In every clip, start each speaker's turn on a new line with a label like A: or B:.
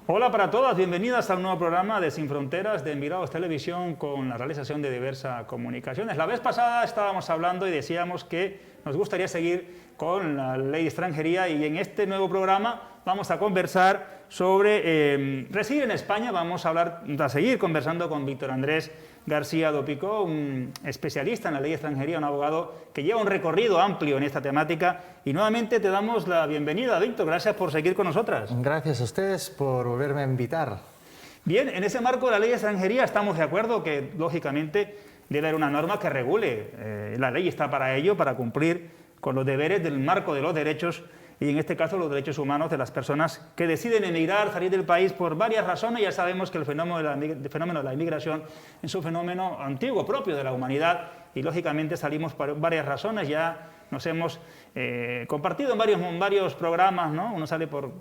A: Hola para todas, bienvenidas a un nuevo programa de Sin Fronteras de Envigados Televisión con la realización de diversas comunicaciones. La vez pasada estábamos hablando y decíamos que nos gustaría seguir con la ley de extranjería y en este nuevo programa vamos a conversar sobre residir en España. Vamos a seguir conversando con Víctor Andrés García Dopicó, un especialista en la ley de extranjería, un abogado que lleva un recorrido amplio en esta temática. Y nuevamente te damos la bienvenida, Víctor. Gracias por seguir con nosotras.
B: Gracias a ustedes por volverme a invitar.
A: Bien, en ese marco de la ley de extranjería estamos de acuerdo que, lógicamente, debe haber una norma que regule. La ley está para ello, para cumplir con los deberes del marco de los derechos y, en este caso, los derechos humanos de las personas que deciden emigrar, salir del país por varias razones. Ya sabemos que el fenómeno de la inmigración es un fenómeno antiguo, propio de la humanidad, y, lógicamente, salimos por varias razones. Ya nos hemos compartido en varios programas, ¿no? Uno sale por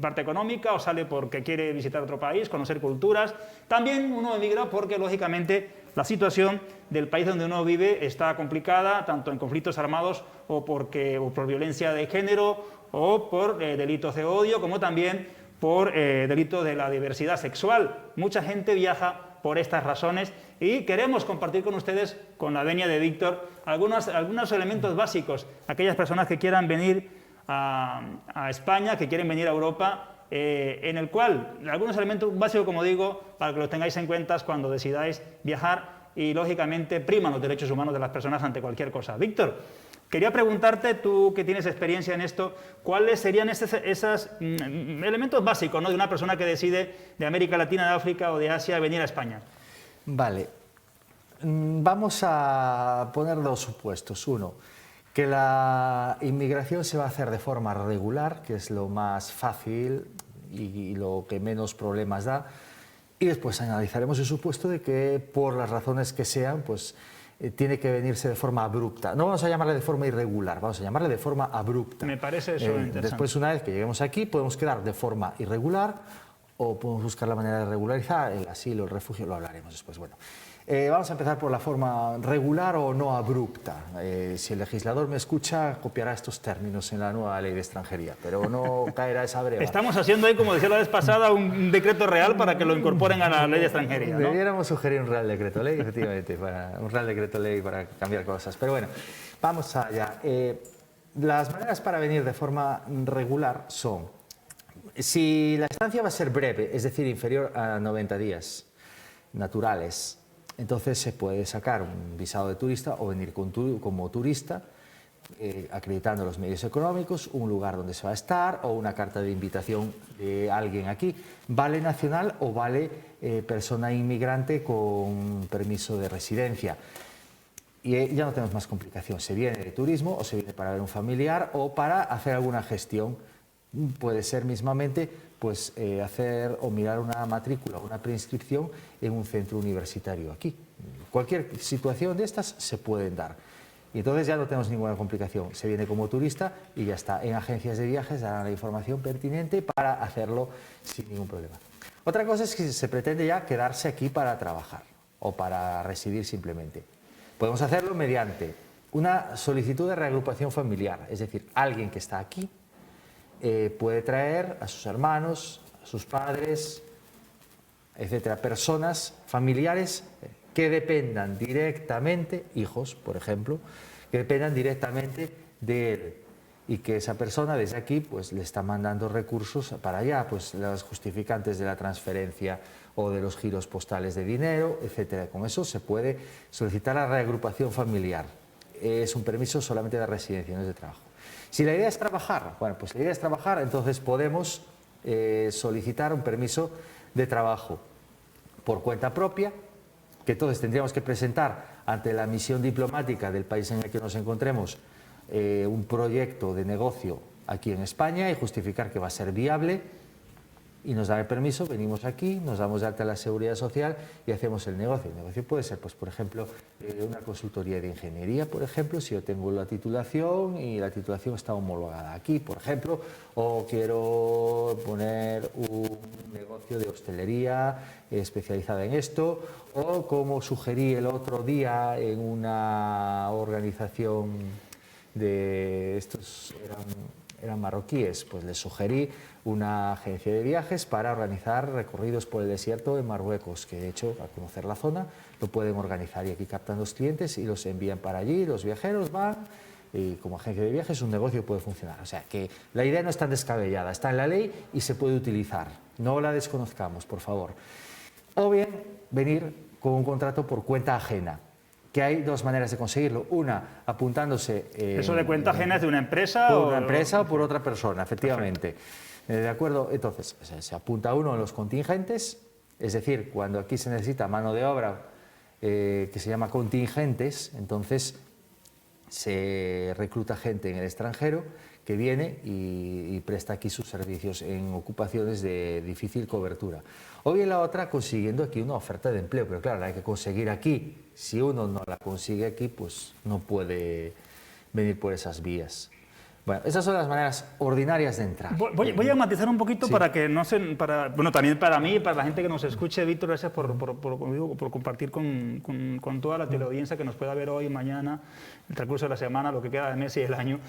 A: parte económica o sale porque quiere visitar otro país, conocer culturas. También uno emigra porque, lógicamente, la situación del país donde uno vive está complicada, tanto en conflictos armados o por violencia de género o por delitos de odio, como también por delitos de la diversidad sexual. Mucha gente viaja por estas razones y queremos compartir con ustedes, con la venia de Víctor, algunos elementos básicos. Aquellas personas que quieran venir a España, que quieren venir a Europa, en el cual algunos elementos básicos, como digo, para que los tengáis en cuenta cuando decidáis viajar y, lógicamente, priman los derechos humanos de las personas ante cualquier cosa. Víctor, quería preguntarte, tú que tienes experiencia en esto, ¿cuáles serían esos elementos básicos, ¿no?, de una persona que decide de América Latina, de África o de Asia venir a España?
B: Vale, vamos a poner dos supuestos. Uno, que la inmigración se va a hacer de forma regular, que es lo más fácil y lo que menos problemas da. Y después analizaremos el supuesto de que, por las razones que sean, pues tiene que venirse de forma abrupta. No vamos a llamarle de forma irregular, vamos a llamarle de forma abrupta.
A: Me parece eso interesante.
B: Después, una vez que lleguemos aquí, podemos quedar de forma irregular o podemos buscar la manera de regularizar el asilo, el refugio, lo hablaremos después. Bueno, vamos a empezar por la forma regular o no abrupta. Si el legislador me escucha, copiará estos términos en la nueva ley de extranjería, pero no caerá esa breva.
A: Estamos haciendo ahí, como decía la vez pasada, un decreto real para que lo incorporen a la ley de extranjería, ¿no?
B: Debiéramos sugerir un real decreto ley, efectivamente, un real decreto ley para cambiar cosas. Pero bueno, vamos allá. Las maneras para venir de forma regular son: si la estancia va a ser breve, es decir, inferior a 90 días naturales, entonces se puede sacar un visado de turista o venir como turista, acreditando los medios económicos, un lugar donde se va a estar o una carta de invitación de alguien aquí. Vale nacional o vale persona inmigrante con permiso de residencia. Y ya no tenemos más complicación. Se viene de turismo o se viene para ver un familiar o para hacer alguna gestión. Puede ser mismamente pues, hacer o mirar una matrícula, una preinscripción en un centro universitario aquí. Cualquier situación de estas se pueden dar. Y entonces ya no tenemos ninguna complicación. Se viene como turista y ya está. En agencias de viajes darán la información pertinente para hacerlo sin ningún problema. Otra cosa es que se pretende ya quedarse aquí para trabajar o para residir simplemente. Podemos hacerlo mediante una solicitud de reagrupación familiar, es decir, alguien que está aquí puede traer a sus hermanos, a sus padres, etcétera, personas familiares que dependan directamente, hijos, por ejemplo, que dependan directamente de él y que esa persona desde aquí pues le está mandando recursos para allá, pues los justificantes de la transferencia o de los giros postales de dinero, etcétera. Con eso se puede solicitar la reagrupación familiar. Es un permiso solamente de residencia, no es de trabajo. Si la idea es trabajar, bueno, pues la idea es trabajar, entonces podemos solicitar un permiso de trabajo por cuenta propia, que entonces tendríamos que presentar ante la misión diplomática del país en el que nos encontremos un proyecto de negocio aquí en España y justificar que va a ser viable, y nos dan el permiso, venimos aquí, nos damos de alta a la Seguridad Social y hacemos el negocio. El negocio puede ser, pues, por ejemplo, una consultoría de ingeniería, por ejemplo, si yo tengo la titulación y la titulación está homologada aquí, por ejemplo, o quiero poner un negocio de hostelería especializada en esto, o como sugerí el otro día en una organización de estos eran eran marroquíes, pues les sugerí una agencia de viajes para organizar recorridos por el desierto en Marruecos, que de hecho, al conocer la zona, lo pueden organizar y aquí captan los clientes y los envían para allí, los viajeros van y como agencia de viajes un negocio puede funcionar. O sea que la idea no es tan descabellada, está en la ley y se puede utilizar, no la desconozcamos, por favor. O bien venir con un contrato por cuenta ajena, que hay dos maneras de conseguirlo. Una, apuntándose...
A: ¿Eso de cuenta ajena es de una empresa?
B: Por una empresa o por otra persona, efectivamente. ¿De acuerdo? Entonces, se apunta uno en los contingentes, es decir, cuando aquí se necesita mano de obra que se llama contingentes, entonces se recluta gente en el extranjero que viene y presta aquí sus servicios en ocupaciones de difícil cobertura. O bien la otra, consiguiendo aquí una oferta de empleo, pero claro, la hay que conseguir aquí. Si uno no la consigue aquí, pues no puede venir por esas vías. Bueno, esas son las maneras ordinarias de entrar.
A: Voy a matizar un poquito
B: Sí.
A: para que no se... bueno, también para mí y para la gente que nos escuche. Víctor, gracias por compartir con toda la teleaudiencia que nos pueda ver hoy, mañana, el transcurso de la semana, lo que queda del mes y del año.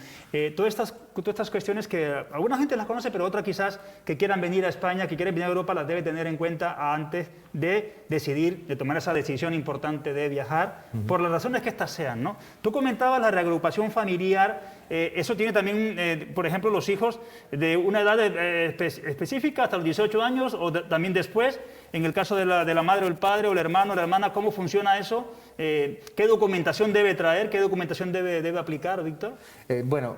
A: Todas estas cuestiones que alguna gente las conoce, pero otra quizás que quieran venir a España, que quieren venir a Europa, las debe tener en cuenta antes de decidir, de tomar esa decisión importante de viajar, por las razones que éstas sean, ¿no? Tú comentabas la reagrupación familiar. Eso tiene también, por ejemplo, los hijos de una edad específica, hasta los 18 años, o también después, en el caso de la madre o el padre, o el hermano o la hermana, ¿cómo funciona eso? ¿Qué documentación debe traer? ¿Qué documentación debe aplicar, Víctor?
B: Bueno,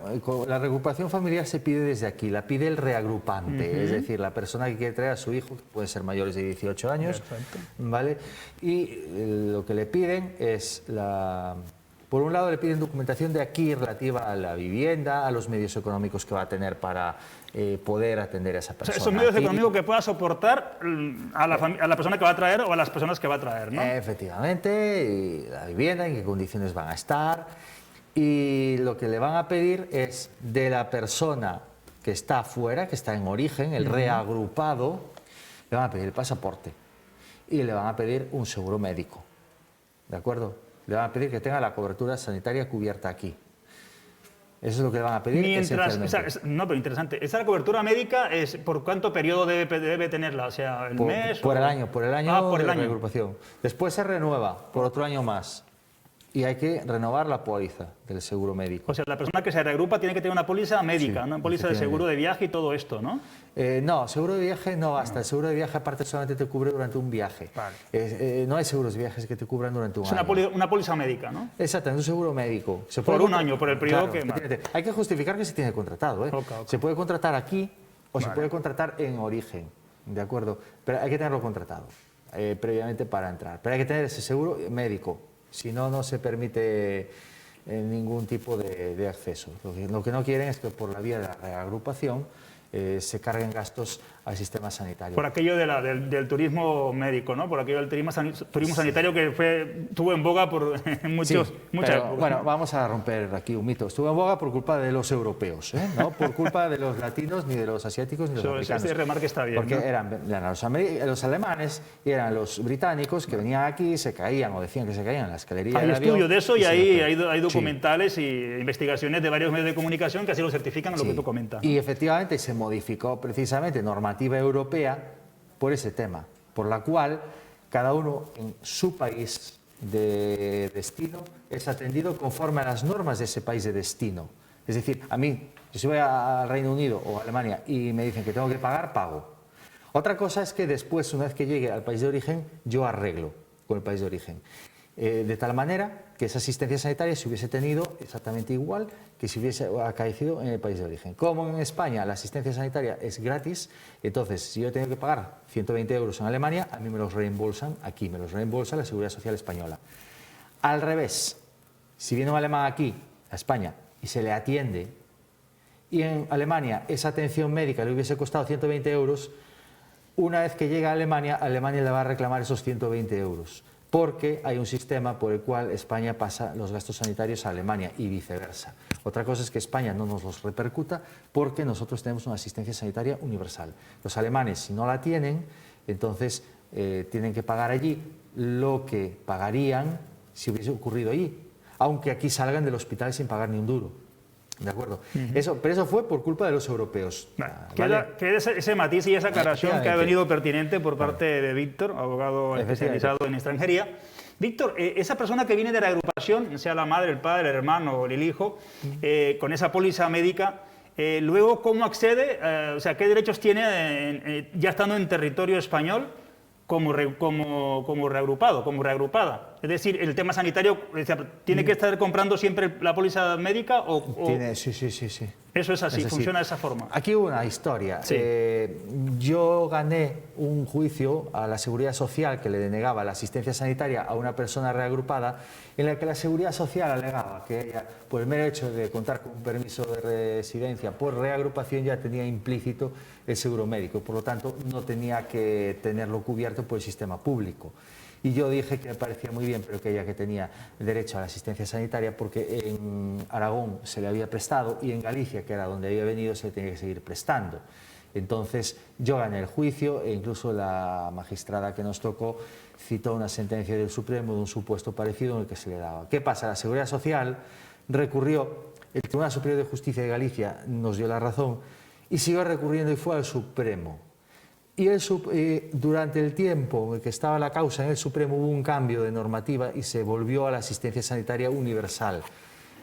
B: la reagrupación familiar se pide desde aquí, la pide el reagrupante, es decir, la persona que quiere traer a su hijo, que pueden ser mayores de 18 años,
A: Perfecto.
B: ¿vale? Y lo que le piden es por un lado le piden documentación de aquí relativa a la vivienda, a los medios económicos que va a tener para poder atender a esa
A: O
B: persona.
A: sea, esos medios
B: Aquí,
A: económicos que pueda soportar a la persona que va a traer o a las personas que va a traer, ¿no?
B: Efectivamente, y la vivienda, en qué condiciones van a estar. Y lo que le van a pedir es de la persona que está afuera, que está en origen, el reagrupado, le van a pedir el pasaporte y le van a pedir un seguro médico, ¿de acuerdo? Le van a pedir que tenga la cobertura sanitaria cubierta aquí. Eso es lo que le van a pedir esencialmente.
A: No, pero interesante. ¿Esa cobertura médica es por cuánto periodo debe tenerla? O sea, ¿el mes?
B: Por el
A: o...
B: año, por el año
A: por el
B: de
A: año.
B: reagrupación. Después se renueva por otro año más. Y hay que renovar la póliza del seguro médico.
A: O sea, la persona que se reagrupa tiene que tener una póliza médica,
B: Sí,
A: una póliza de seguro de viaje y todo esto, ¿no?
B: No, seguro de viaje no, hasta el seguro de viaje aparte solamente te cubre durante un viaje.
A: Vale.
B: No hay seguros de viajes que te cubran durante un
A: Es
B: año.
A: una póliza médica, ¿no?
B: Exactamente, un seguro médico. Se
A: Por
B: puede
A: un año, por el periodo que...
B: efectivamente. Hay que justificar que se tiene contratado.
A: Ok.
B: Se puede contratar aquí o se
A: Vale.
B: puede contratar en origen, ¿de acuerdo? Pero hay que tenerlo contratado previamente para entrar. Pero hay que tener ese seguro médico, si no, no se permite ningún tipo de acceso. Lo que no quieren es que por la vía de la reagrupación se carguen gastos al sistema sanitario.
A: Por aquello del turismo médico, ¿no? Por aquello del turismo sanitario que tuvo en boga por muchas épocas.
B: Bueno,
A: ¿no?
B: vamos a romper aquí un mito. Estuvo en boga por culpa de los europeos, no por culpa de los latinos, ni de los asiáticos, ni de los africanos.
A: Ese remarque está bien,
B: Porque
A: ¿no?
B: eran los alemanes y eran los británicos que venían aquí, se caían o decían que se caían en la escalería
A: Hay
B: del avión.
A: estudios de eso y
B: se
A: hay
B: Sí.
A: documentales y investigaciones de varios medios de comunicación que así lo certifican a lo que tú comentas, ¿no?
B: Y efectivamente se modificó precisamente normativa europea por ese tema, por la cual cada uno en su país de destino es atendido conforme a las normas de ese país de destino. Es decir, a mí, si voy al Reino Unido o a Alemania y me dicen que tengo que pagar, pago. Otra cosa es que después, una vez que llegue al país de origen, yo arreglo con el país de origen. De tal manera que esa asistencia sanitaria se hubiese tenido exactamente igual que si hubiese acaecido en el país de origen. Como en España la asistencia sanitaria es gratis, entonces si yo tengo que pagar 120 euros en Alemania, a mí me los reembolsan aquí, me los reembolsa la Seguridad Social Española. Al revés, si viene un alemán aquí, a España, y se le atiende, y en Alemania esa atención médica le hubiese costado 120 euros, una vez que llega a Alemania, Alemania le va a reclamar esos 120 euros. Porque hay un sistema por el cual España pasa los gastos sanitarios a Alemania y viceversa. Otra cosa es que España no nos los repercuta porque nosotros tenemos una asistencia sanitaria universal. Los alemanes, si no la tienen, entonces tienen que pagar allí lo que pagarían si hubiese ocurrido allí, aunque aquí salgan del hospital sin pagar ni un duro. ¿De acuerdo? Pero eso fue por culpa de los europeos.
A: ¿Vale? Queda ese matiz y esa aclaración que ha venido pertinente por parte de Víctor, abogado especializado en extranjería. Víctor, esa persona que viene de la agrupación, sea la madre, el padre, el hermano o el hijo, con esa póliza médica, luego, ¿cómo accede? O sea, ¿qué derechos tiene ya estando en territorio español como reagrupado, como reagrupada? Es decir, el tema sanitario, ¿tiene que estar comprando siempre la póliza médica?
B: Sí.
A: Eso es así, funciona de esa forma.
B: Aquí hubo una historia.
A: Sí.
B: Yo gané un juicio a la Seguridad Social que le denegaba la asistencia sanitaria a una persona reagrupada, en la que la Seguridad Social alegaba que ella, por el mero hecho de contar con un permiso de residencia por reagrupación, ya tenía implícito el seguro médico, por lo tanto no tenía que tenerlo cubierto por el sistema público. Y yo dije que me parecía muy bien, pero que ella que tenía derecho a la asistencia sanitaria porque en Aragón se le había prestado y en Galicia, que era donde había venido, se le tenía que seguir prestando. Entonces yo gané el juicio e incluso la magistrada que nos tocó citó una sentencia del Supremo de un supuesto parecido en el que se le daba. ¿Qué pasa? La Seguridad Social recurrió, el Tribunal Superior de Justicia de Galicia nos dio la razón y siguió recurriendo y fue al Supremo. Y durante el tiempo en el que estaba la causa en el Supremo hubo un cambio de normativa y se volvió a la asistencia sanitaria universal,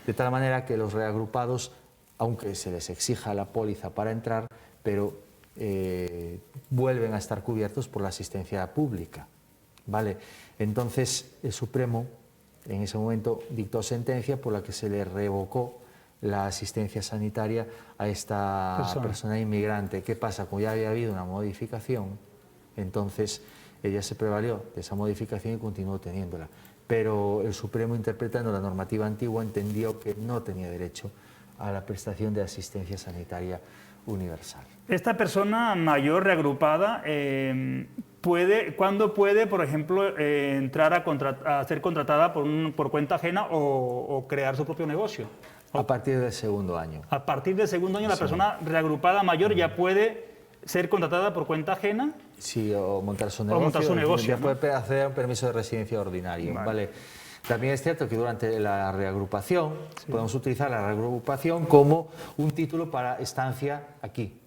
B: de tal manera que los reagrupados, aunque se les exija la póliza para entrar, pero vuelven a estar cubiertos por la asistencia pública, ¿vale? Entonces el Supremo en ese momento dictó sentencia por la que se le revocó la asistencia sanitaria a esta persona inmigrante. ¿Qué pasa? Como ya había habido una modificación, entonces ella se prevalió de esa modificación y continuó teniéndola. Pero el Supremo, interpretando la normativa antigua, entendió que no tenía derecho a la prestación de asistencia sanitaria universal.
A: Esta persona mayor reagrupada, ¿cuándo puede, por ejemplo, entrar a ser contratada por cuenta ajena o crear su propio negocio?
B: A partir del segundo año.
A: A partir del segundo año, la persona reagrupada mayor ya puede ser contratada por cuenta ajena.
B: Sí, o montar su negocio.
A: O montar su negocio,
B: ya puede acceder a un permiso de residencia ordinario. ¿Vale? También es cierto que durante la reagrupación podemos utilizar la reagrupación como un título para estancia aquí.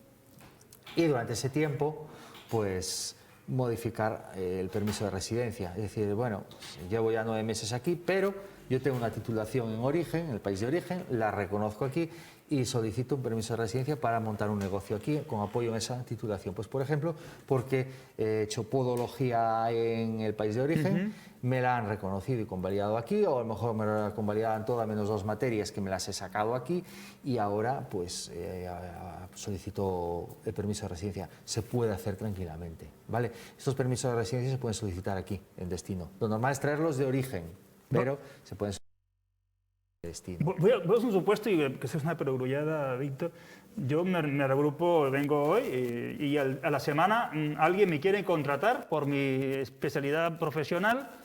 B: Y durante ese tiempo, pues modificar el permiso de residencia. Es decir, bueno, llevo ya 9 meses aquí, pero yo tengo una titulación en origen, en el país de origen, la reconozco aquí y solicito un permiso de residencia para montar un negocio aquí con apoyo en esa titulación. Pues, por ejemplo, porque he hecho podología en el país de origen, me la han reconocido y convalidado aquí, o a lo mejor me la convalidaban todas menos 2 materias que me las he sacado aquí y ahora pues solicito el permiso de residencia. Se puede hacer tranquilamente, ¿vale? Estos permisos de residencia se pueden solicitar aquí, en destino. Lo normal es traerlos de origen, pero se pueden solicitar de destino.
A: Voy a hacer un supuesto, y que eso es una perogrullada, Víctor. Yo me regrupo, vengo hoy y a la semana alguien me quiere contratar por mi especialidad profesional.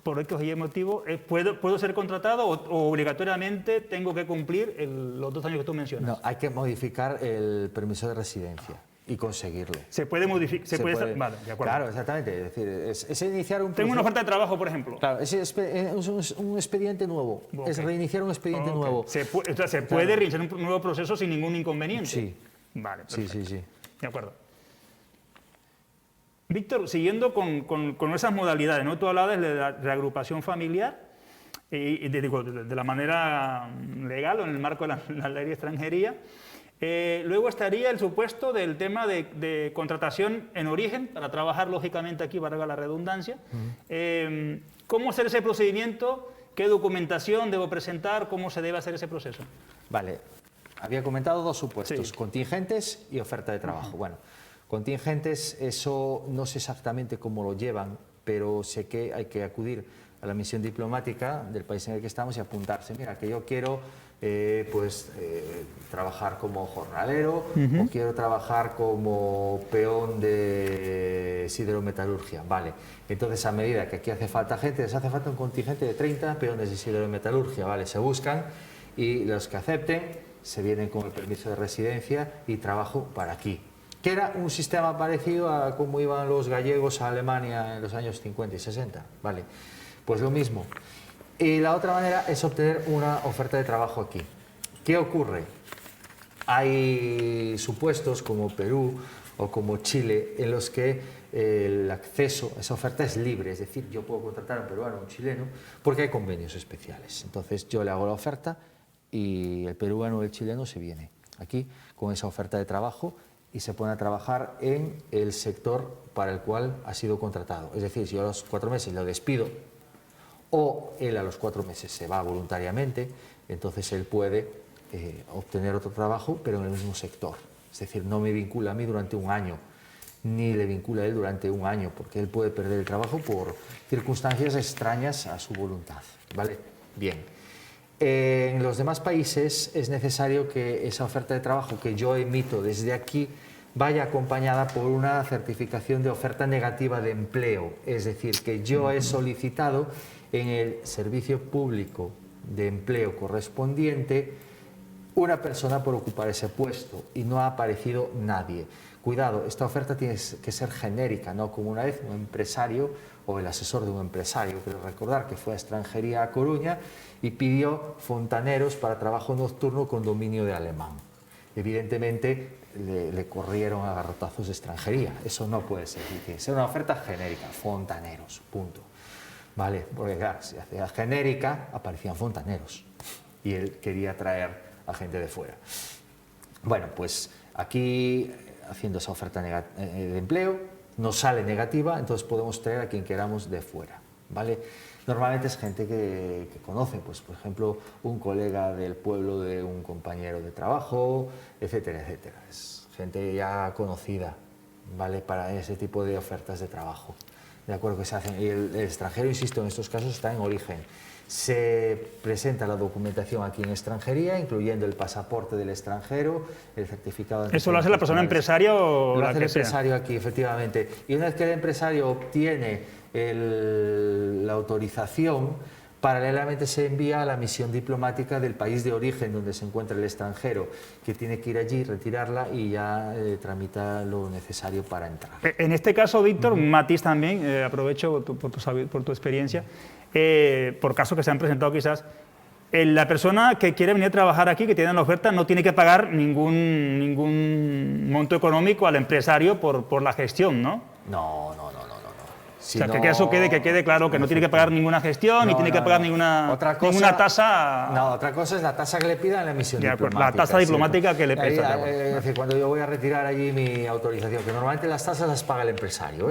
A: Por X o Y motivo, ¿puedo ser contratado o obligatoriamente tengo que cumplir los 2 años que tú mencionas?
B: No, hay que modificar el permiso de residencia y conseguirlo.
A: ¿Se puede modificar? Vale, de acuerdo.
B: Claro, exactamente. Es decir, es iniciar un proceso.
A: Tengo una oferta de trabajo, por ejemplo.
B: Claro, es un expediente nuevo. Okay. Es reiniciar un expediente nuevo.
A: Se puede reiniciar un nuevo proceso sin ningún inconveniente.
B: Sí.
A: Vale, perfecto.
B: Sí.
A: De acuerdo. Víctor, siguiendo con esas modalidades, ¿no? Tú hablabas de la reagrupación familiar de la manera legal o en el marco de la ley de extranjería. Luego estaría el supuesto del tema de contratación en origen, para trabajar lógicamente aquí, valga la redundancia. ¿Cómo hacer ese procedimiento? ¿Qué documentación debo presentar? ¿Cómo se debe hacer ese proceso?
B: Vale, había comentado 2 supuestos, contingentes y oferta de trabajo. Bueno, contingentes, eso no sé exactamente cómo lo llevan, pero sé que hay que acudir a la misión diplomática del país en el que estamos y apuntarse. Mira, que yo quiero trabajar como jornalero o quiero trabajar como peón de siderometalurgia. Vale, entonces a medida que aquí hace falta gente, les hace falta un contingente de 30 peones de siderometalurgia. Vale, se buscan y los que acepten se vienen con el permiso de residencia y trabajo para aquí. Que era un sistema parecido a cómo iban los gallegos a Alemania en los años 50 y 60. Vale, pues lo mismo. Y la otra manera es obtener una oferta de trabajo aquí. ¿Qué ocurre? Hay supuestos como Perú o como Chile en los que el acceso a esa oferta es libre, es decir, yo puedo contratar a un peruano o un chileno porque hay convenios especiales. Entonces yo le hago la oferta y el peruano o el chileno se viene aquí con esa oferta de trabajo y se pone a trabajar en el sector para el cual ha sido contratado. Es decir, si yo a los 4 meses lo despido o él a los 4 meses se va voluntariamente, entonces él puede obtener otro trabajo pero en el mismo sector. Es decir, no me vincula a mí durante un año, ni le vincula a él durante un año, porque él puede perder el trabajo por circunstancias extrañas a su voluntad. ¿Vale? Bien. En los demás países es necesario que esa oferta de trabajo que yo emito desde aquí vaya acompañada por una certificación de oferta negativa de empleo, es decir, que yo he solicitado en el servicio público de empleo correspondiente una persona por ocupar ese puesto y no ha aparecido nadie. Cuidado, esta oferta tiene que ser genérica, no como una vez un empresario o el asesor de un empresario, quiero recordar que fue a extranjería a Coruña y pidió fontaneros para trabajo nocturno con dominio de alemán. Evidentemente le corrieron a garrotazos de extranjería, eso no puede ser, tiene que ser una oferta genérica, fontaneros, punto. Vale, porque claro, si hacía genérica aparecían fontaneros y él quería traer a gente de fuera. Bueno, pues aquí haciendo esa oferta de empleo nos sale negativa, entonces podemos traer a quien queramos de fuera, ¿vale? Normalmente es gente que conoce, pues por ejemplo, un colega del pueblo de un compañero de trabajo, etcétera, etcétera. Es gente ya conocida, ¿vale? Para ese tipo de ofertas de trabajo. De acuerdo, que se hacen. Y el extranjero, insisto, en estos casos está en origen. Se presenta la documentación aquí en extranjería, incluyendo el pasaporte del extranjero, el certificado de...
A: ¿Eso lo hace la persona empresaria o
B: lo
A: la
B: hace
A: que
B: el
A: sea?
B: empresario aquí, efectivamente. Y una vez que el empresario obtiene la autorización, paralelamente se envía a la misión diplomática del país de origen donde se encuentra el extranjero, que tiene que ir allí, retirarla y ya tramita lo necesario para entrar.
A: En este caso, Víctor, un matiz también, aprovecho por tu experiencia, por casos que se han presentado quizás, la persona que quiere venir a trabajar aquí, que tiene la oferta, no tiene que pagar ningún monto económico al empresario por la gestión, ¿no?
B: No.
A: O sea, que eso quede claro, que no tiene que pagar ninguna gestión, ni tiene que pagar ninguna tasa.
B: No, otra cosa es la tasa que le pidan en la misión diplomática.
A: La tasa diplomática que le pesa.
B: Es decir, cuando yo voy a retirar allí mi autorización, que normalmente las tasas las paga el empresario,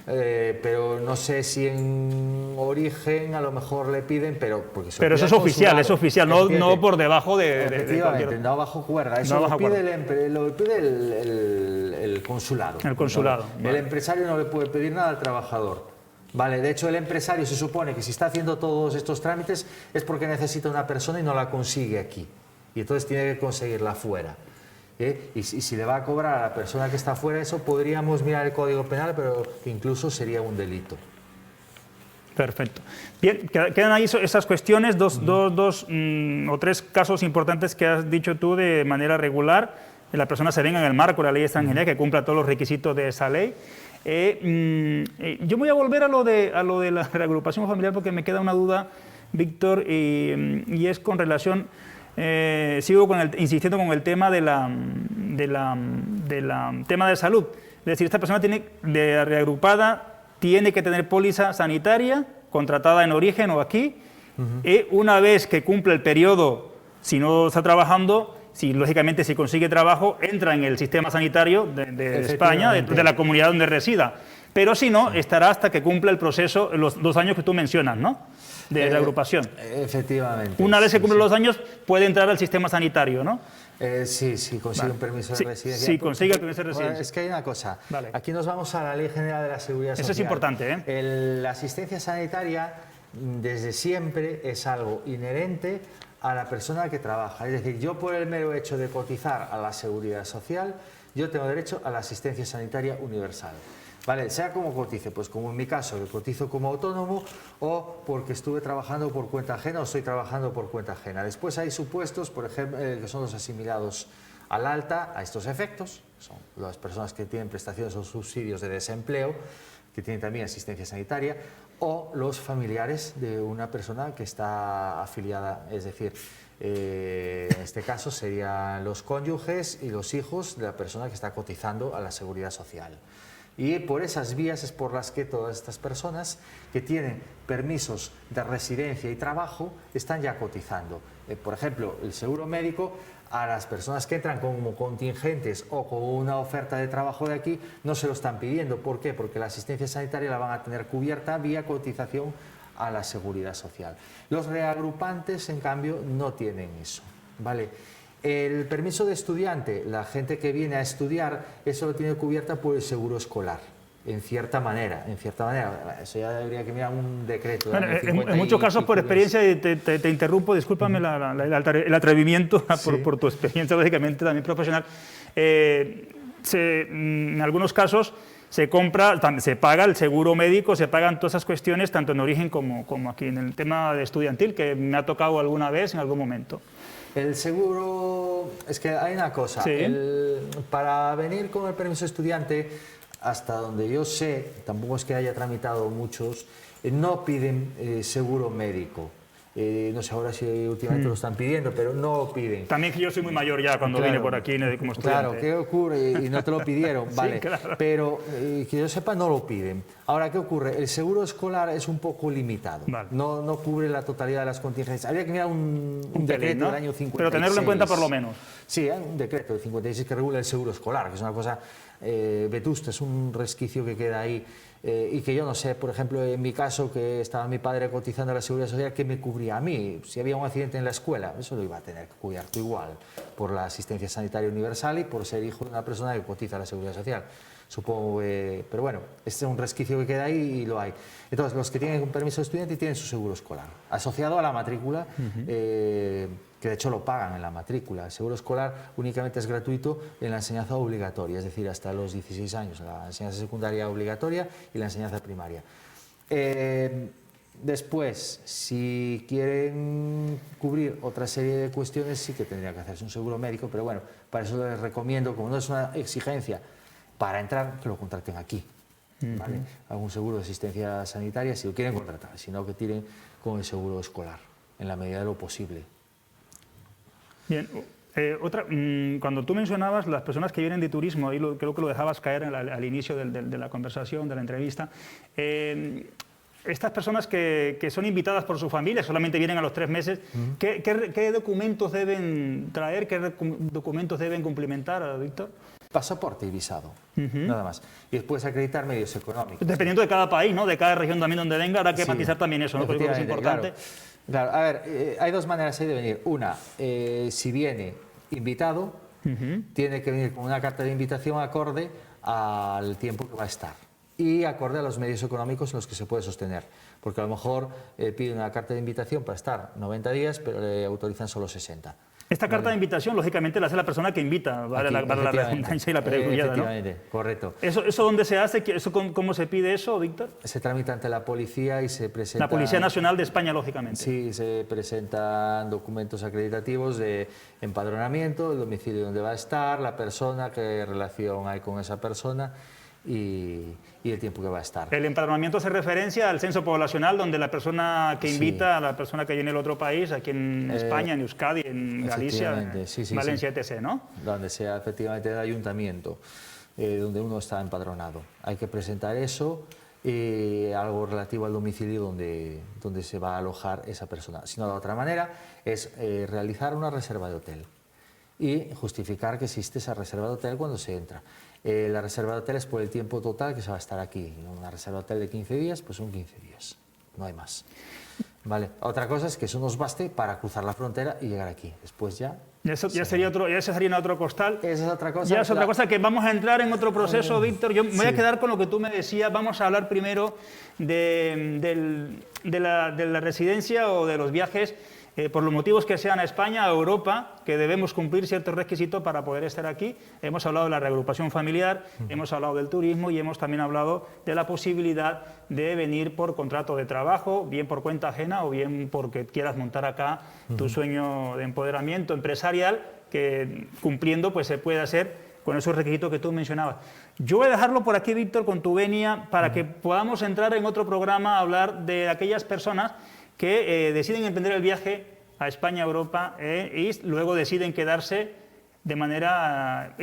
B: pero no sé si en origen a lo mejor le piden, pero eso es
A: oficial, no por debajo de cualquier...
B: no bajo cuerda, eso lo pide el consulado.
A: El consulado.
B: El empresario no le puede pedir nada al trabajador. Vale, de hecho el empresario se supone que si está haciendo todos estos trámites es porque necesita una persona y no la consigue aquí. Y entonces tiene que conseguirla fuera. Y si le va a cobrar a la persona que está fuera, eso podríamos mirar el Código Penal, pero incluso sería un delito.
A: Perfecto. Bien, quedan ahí esas cuestiones, dos o tres casos importantes que has dicho tú de manera regular. La persona se venga en el marco de la ley de extranjería, que cumpla todos los requisitos de esa ley. Yo voy a volver a lo de la reagrupación familiar porque me queda una duda, Víctor, y es con relación, sigo insistiendo con el tema tema de salud. Es decir, esta persona reagrupada tiene que tener póliza sanitaria contratada en origen o aquí, una vez que cumple el periodo, si no está trabajando, lógicamente si consigue trabajo, entra en el sistema sanitario de España, de la comunidad donde resida. Pero si no, estará hasta que cumpla el proceso, los 2 años que tú mencionas, ¿no? De agrupación.
B: Efectivamente.
A: Una vez se cumplen los años, puede entrar al sistema sanitario, ¿no?
B: Sí, consigue un permiso de residencia.
A: Sí, consigue el permiso de residencia.
B: Es que hay una cosa.
A: Vale.
B: Aquí nos vamos a la Ley General de la Seguridad Social.
A: Eso es importante,
B: La asistencia sanitaria desde siempre es algo inherente a la persona que trabaja. Es decir, yo por el mero hecho de cotizar a la Seguridad Social, yo tengo derecho a la asistencia sanitaria universal. Vale, sea como cotice, pues como en mi caso, que cotizo como autónomo o porque estuve trabajando por cuenta ajena o estoy trabajando por cuenta ajena. Después hay supuestos, por ejemplo, que son los asimilados al alta a estos efectos, son las personas que tienen prestaciones o subsidios de desempleo, que tienen también asistencia sanitaria, o los familiares de una persona que está afiliada, es decir, En este caso serían los cónyuges y los hijos de la persona que está cotizando a la Seguridad Social. Y por esas vías es por las que todas estas personas que tienen permisos de residencia y trabajo están ya cotizando. Por ejemplo, el seguro médico a las personas que entran como contingentes o con una oferta de trabajo de aquí no se lo están pidiendo. ¿Por qué? Porque la asistencia sanitaria la van a tener cubierta vía cotización a la Seguridad Social. Los reagrupantes, en cambio, no tienen eso, ¿vale? El permiso de estudiante, la gente que viene a estudiar, eso lo tiene cubierta por el seguro escolar, en cierta manera. Eso ya debería que mirar un decreto.
A: Bueno, en muchos casos, por experiencia, te interrumpo, discúlpame el atrevimiento por tu experiencia, lógicamente, también profesional. En algunos casos se paga el seguro médico, se pagan todas esas cuestiones, tanto en origen como aquí, en el tema de estudiantil, que me ha tocado alguna vez, en algún momento.
B: El seguro, es que hay una cosa,
A: sí.
B: Para venir con el permiso de estudiante, hasta donde yo sé, tampoco es que haya tramitado muchos, no piden seguro médico. No sé ahora si últimamente lo están pidiendo, pero no lo piden.
A: También que yo soy muy mayor ya cuando vine por aquí como estudiante.
B: Claro, ¿qué ocurre? Y no te lo pidieron, vale.
A: Sí, claro.
B: Pero que yo sepa, no lo piden. Ahora, ¿qué ocurre? El seguro escolar es un poco limitado.
A: Vale.
B: No cubre la totalidad de las contingencias. Habría que mirar un decreto del año 56.
A: Pero tenerlo en cuenta por lo menos.
B: Sí, hay un decreto del 56 que regula el seguro escolar, que es una cosa vetusta, es un resquicio que queda ahí. Y que yo no sé, por ejemplo, en mi caso, que estaba mi padre cotizando a la Seguridad Social, ¿qué me cubría a mí? Si había un accidente en la escuela, eso lo iba a tener que cubierto igual, por la asistencia sanitaria universal y por ser hijo de una persona que cotiza a la Seguridad Social. Supongo pero bueno, este es un resquicio que queda ahí y lo hay. Entonces, los que tienen un permiso de estudiante tienen su seguro escolar, asociado a la matrícula, que de hecho lo pagan en la matrícula. El seguro escolar únicamente es gratuito en la enseñanza obligatoria, es decir, hasta los 16 años, la enseñanza secundaria obligatoria y la enseñanza primaria. Después, si quieren cubrir otra serie de cuestiones, sí que tendría que hacerse un seguro médico, pero bueno, para eso les recomiendo, como no es una exigencia para entrar, que lo contraten aquí. ¿Vale? Algún seguro de asistencia sanitaria, si lo quieren contratar, sino que tiren con el seguro escolar, en la medida de lo posible.
A: Bien, cuando tú mencionabas las personas que vienen de turismo, ahí creo que lo dejabas caer al inicio de la conversación, de la entrevista, estas personas que son invitadas por su familia, solamente vienen a los 3 meses, ¿qué documentos deben traer, qué documentos deben cumplimentar, Víctor?
B: Pasaporte y visado, nada más. Y después acreditar medios económicos.
A: Dependiendo de cada país, ¿no? De cada región también donde venga, habrá que matizar también eso, ¿no? Porque creo que es importante.
B: Claro. A ver, hay dos maneras ahí de venir. Una, si viene invitado, tiene que venir con una carta de invitación acorde al tiempo que va a estar y acorde a los medios económicos en los que se puede sostener. Porque a lo mejor pide una carta de invitación para estar 90 días, pero le autorizan solo 60.
A: Esta carta de invitación, lógicamente, la hace la persona que invita, para la redundancia y la perogrullada, ¿no?
B: Efectivamente, correcto.
A: ¿Eso dónde se hace? ¿Cómo se pide eso, Víctor?
B: Se tramita ante la policía y se presenta...
A: La Policía Nacional de España, lógicamente.
B: Sí, se presentan documentos acreditativos de empadronamiento, el domicilio donde va a estar, la persona, qué relación hay con esa persona y el tiempo que va a estar.
A: El empadronamiento hace referencia al censo poblacional, donde la persona que invita a la persona que viene del otro país, aquí en España, en Euskadi, en Galicia, Valencia, etc., ¿no?
B: Donde sea efectivamente el ayuntamiento, donde uno está empadronado. Hay que presentar eso y algo relativo al domicilio donde se va a alojar esa persona. Si no, de otra manera, es realizar una reserva de hotel y justificar que existe esa reserva de hotel cuando se entra. La reserva de hotel es por el tiempo total que se va a estar aquí. Una reserva de hotel de 15 días, pues son 15 días, no hay más. Vale. Otra cosa es que eso nos baste para cruzar la frontera y llegar aquí. Después ya... Eso sería
A: en otro costal.
B: Esa es otra cosa.
A: Ya es otra cosa que vamos a entrar en otro proceso, Víctor. Yo me voy a quedar con lo que tú me decías. Vamos a hablar primero de la residencia o de los viajes, por los motivos que sean a España, a Europa, que debemos cumplir ciertos requisitos para poder estar aquí. Hemos hablado de la reagrupación familiar, hemos hablado del turismo y hemos también hablado de la posibilidad de venir por contrato de trabajo, bien por cuenta ajena o bien porque quieras montar acá tu sueño de empoderamiento empresarial, que cumpliendo pues se puede hacer con esos requisitos que tú mencionabas. Yo voy a dejarlo por aquí, Víctor, con tu venia, para que podamos entrar en otro programa a hablar de aquellas personas que deciden emprender el viaje a España, a Europa, y luego deciden quedarse de manera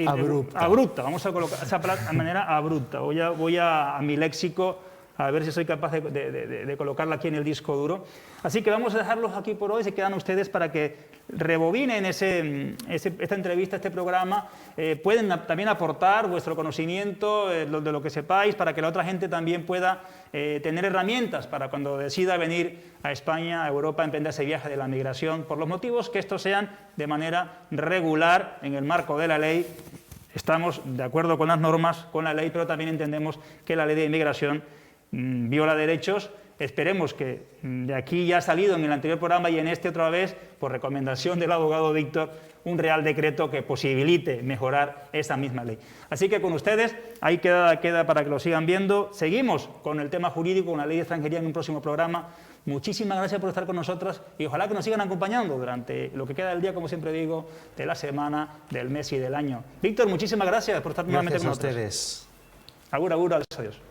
A: abrupta. Vamos a colocar esa palabra de manera abrupta. Voy a mi léxico a ver si soy capaz de colocarla aquí en el disco duro. Así que vamos a dejarlos aquí por hoy, se quedan ustedes para que rebobinen esta entrevista, este programa. Pueden también aportar vuestro conocimiento de lo que sepáis, para que la otra gente también pueda tener herramientas para cuando decida venir a España, a Europa, emprender ese viaje de la migración, por los motivos que estos sean de manera regular, en el marco de la ley. Estamos de acuerdo con las normas, con la ley, pero también entendemos que la ley de inmigración viola derechos. Esperemos que de aquí ya ha salido en el anterior programa y en este otra vez, por recomendación del abogado Víctor, un real decreto que posibilite mejorar esa misma ley. Así que con ustedes, ahí queda para que lo sigan viendo. Seguimos con el tema jurídico, con la ley de extranjería en un próximo programa. Muchísimas gracias por estar con nosotros y ojalá que nos sigan acompañando durante lo que queda del día, como siempre digo, de la semana, del mes y del año. Víctor, muchísimas gracias por estar nuevamente con nosotros.
B: Gracias a ustedes.
A: Agur, adiós.